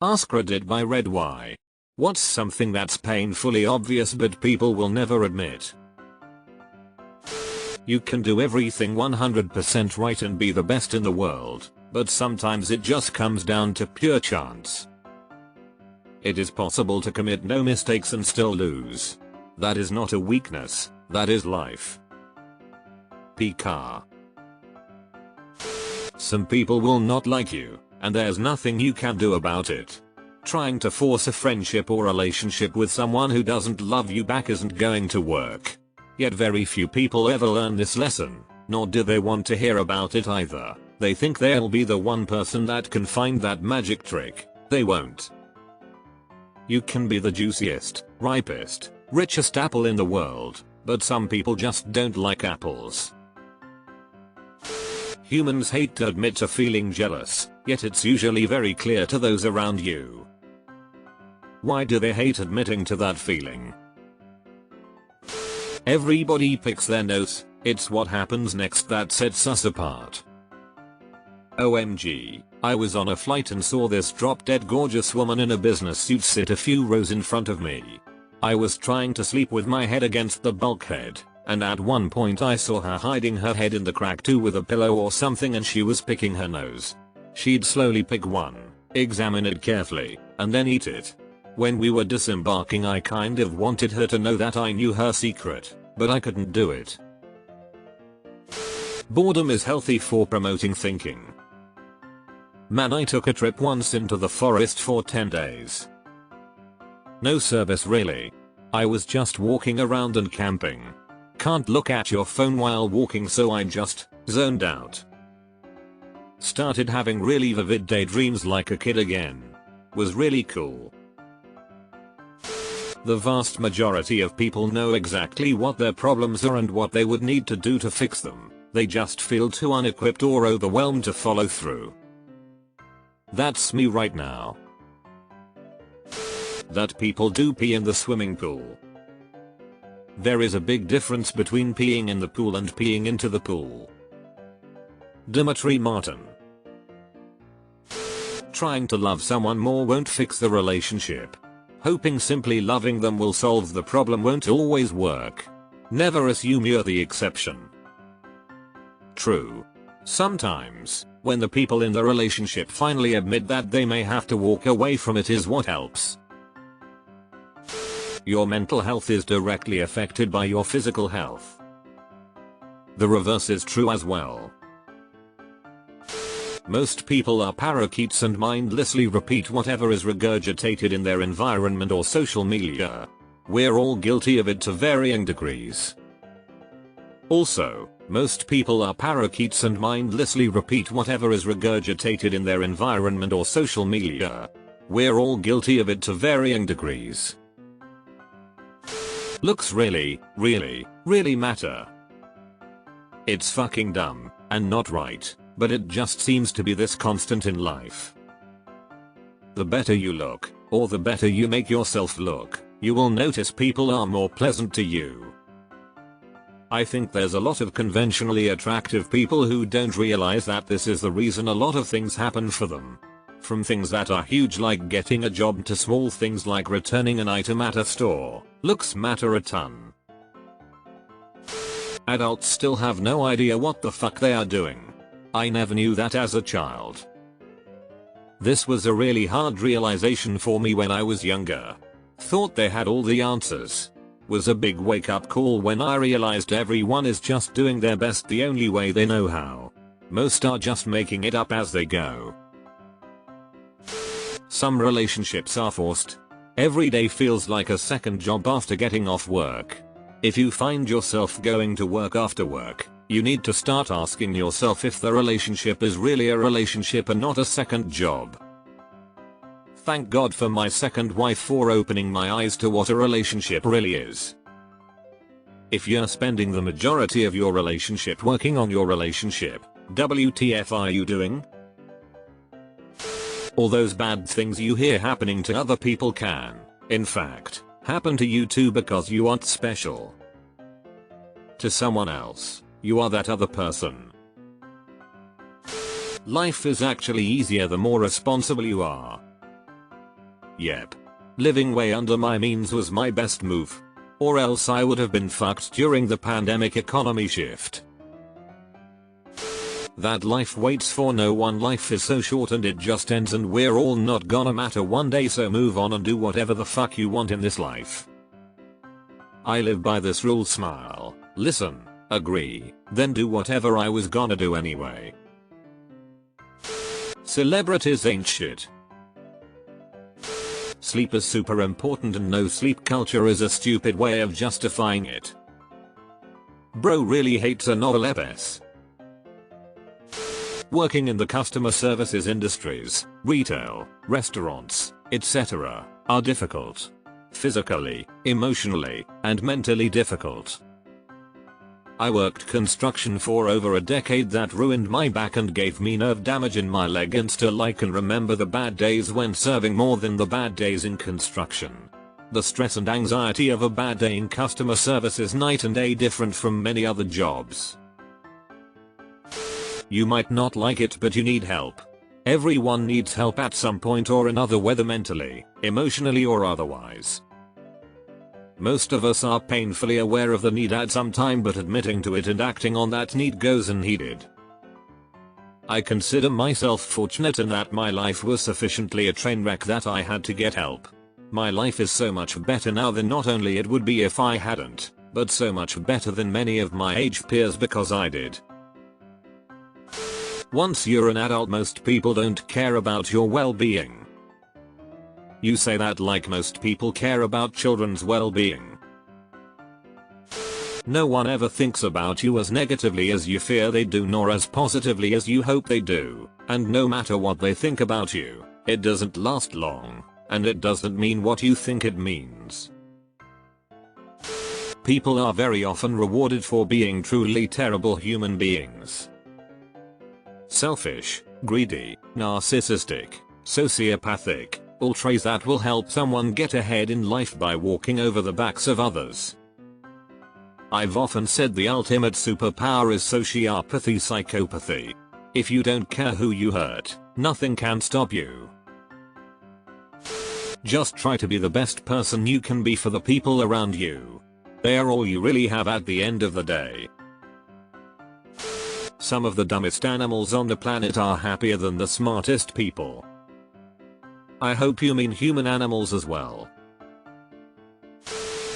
AskReddit by Red Y. What's something that's painfully obvious but people will never admit? You can do everything 100% right and be the best in the world, but sometimes it just comes down to pure chance. It is possible to commit no mistakes and still lose. That is not a weakness, that is life. Pique. Some people will not like you, and there's nothing you can do about it. Trying to force a friendship or relationship with someone who doesn't love you back isn't going to work. Yet very few people ever learn this lesson, nor do they want to hear about it either. They think they'll be the one person that can find that magic trick. They won't. You can be the juiciest, ripest, richest apple in the world, but some people just don't like apples. Humans hate to admit to feeling jealous, yet it's usually very clear to those around you. Why do they hate admitting to that feeling? Everybody picks their nose, it's what happens next that sets us apart. OMG, I was on a flight and saw this drop-dead gorgeous woman in a business suit sit a few rows in front of me. I was trying to sleep with my head against the bulkhead, and at one point I saw her hiding her head in the crack too with a pillow or something, and she was picking her nose. She'd slowly pick one, examine it carefully, and then eat it. When we were disembarking I kind of wanted her to know that I knew her secret, but I couldn't do it. Boredom is healthy for promoting thinking. Man, I took a trip once into the forest for 10 days. No service really. I was just walking around and camping. Can't look at your phone while walking, so I just zoned out. Started having really vivid daydreams like a kid again. Was really cool. The vast majority of people know exactly what their problems are and what they would need to do to fix them. They just feel too unequipped or overwhelmed to follow through. That's me right now. That people do pee in the swimming pool. There is a big difference between peeing in the pool and peeing into the pool. Dimitri Martin. Trying to love someone more won't fix the relationship. Hoping simply loving them will solve the problem won't always work. Never assume you're the exception. True. Sometimes, when the people in the relationship finally admit that they may have to walk away from it is what helps. Your mental health is directly affected by your physical health. The reverse is true as well. Most people are parakeets and mindlessly repeat whatever is regurgitated in their environment or social media. We're all guilty of it to varying degrees. Also, most people are parakeets and mindlessly repeat whatever is regurgitated in their environment or social media. We're all guilty of it to varying degrees. Looks really matter. It's fucking dumb, and not right, but it just seems to be this constant in life. The better you look, or the better you make yourself look, you will notice people are more pleasant to you. I think there's a lot of conventionally attractive people who don't realize that this is the reason a lot of things happen for them. From things that are huge like getting a job to small things like returning an item at a store, looks matter a ton. Adults still have no idea what the fuck they are doing. I never knew that as a child. This was a really hard realization for me when I was younger. Thought they had all the answers. Was a big wake up call when I realized everyone is just doing their best the only way they know how. Most are just making it up as they go. Some relationships are forced. Every day feels like a second job after getting off work. If you find yourself going to work after work, you need to start asking yourself if the relationship is really a relationship and not a second job. Thank God for my second wife for opening my eyes to what a relationship really is. If you're spending the majority of your relationship working on your relationship, WTF are you doing? All those bad things you hear happening to other people can, in fact, happen to you too because you aren't special. To someone else, you are that other person. Life is actually easier the more responsible you are. Yep. Living way under my means was my best move. Or else I would have been fucked during the pandemic economy shift. That life waits for no one. Life is so short and it just ends, and we're all not gonna matter one day, so move on and do whatever the fuck you want in this life. I live by this rule: smile, listen, agree, then do whatever I was gonna do anyway. Celebrities ain't shit. Sleep is super important and no sleep culture is a stupid way of justifying it. Bro really hates a novel EPS. Working in the customer services industries, retail, restaurants, etc. are difficult. Physically, emotionally, and mentally difficult. I worked construction for over a decade. That ruined my back and gave me nerve damage in my leg, and still I can remember the bad days when serving more than the bad days in construction. The stress and anxiety of a bad day in customer service is night and day different from many other jobs. You might not like it, but you need help. Everyone needs help at some point or another, whether mentally, emotionally, or otherwise. Most of us are painfully aware of the need at some time, but admitting to it and acting on that need goes unheeded. I consider myself fortunate in that my life was sufficiently a train wreck that I had to get help. My life is so much better now than not only it would be if I hadn't, but so much better than many of my age peers because I did. Once you're an adult, most people don't care about your well-being. You say that like most people care about children's well-being. No one ever thinks about you as negatively as you fear they do, nor as positively as you hope they do, and no matter what they think about you, it doesn't last long, and it doesn't mean what you think it means. People are very often rewarded for being truly terrible human beings. Selfish, greedy, narcissistic, sociopathic, all traits that will help someone get ahead in life by walking over the backs of others. I've often said the ultimate superpower is sociopathy, psychopathy. If you don't care who you hurt, nothing can stop you. Just try to be the best person you can be for the people around you. They are all you really have at the end of the day. Some of the dumbest animals on the planet are happier than the smartest people. I hope you mean human animals as well.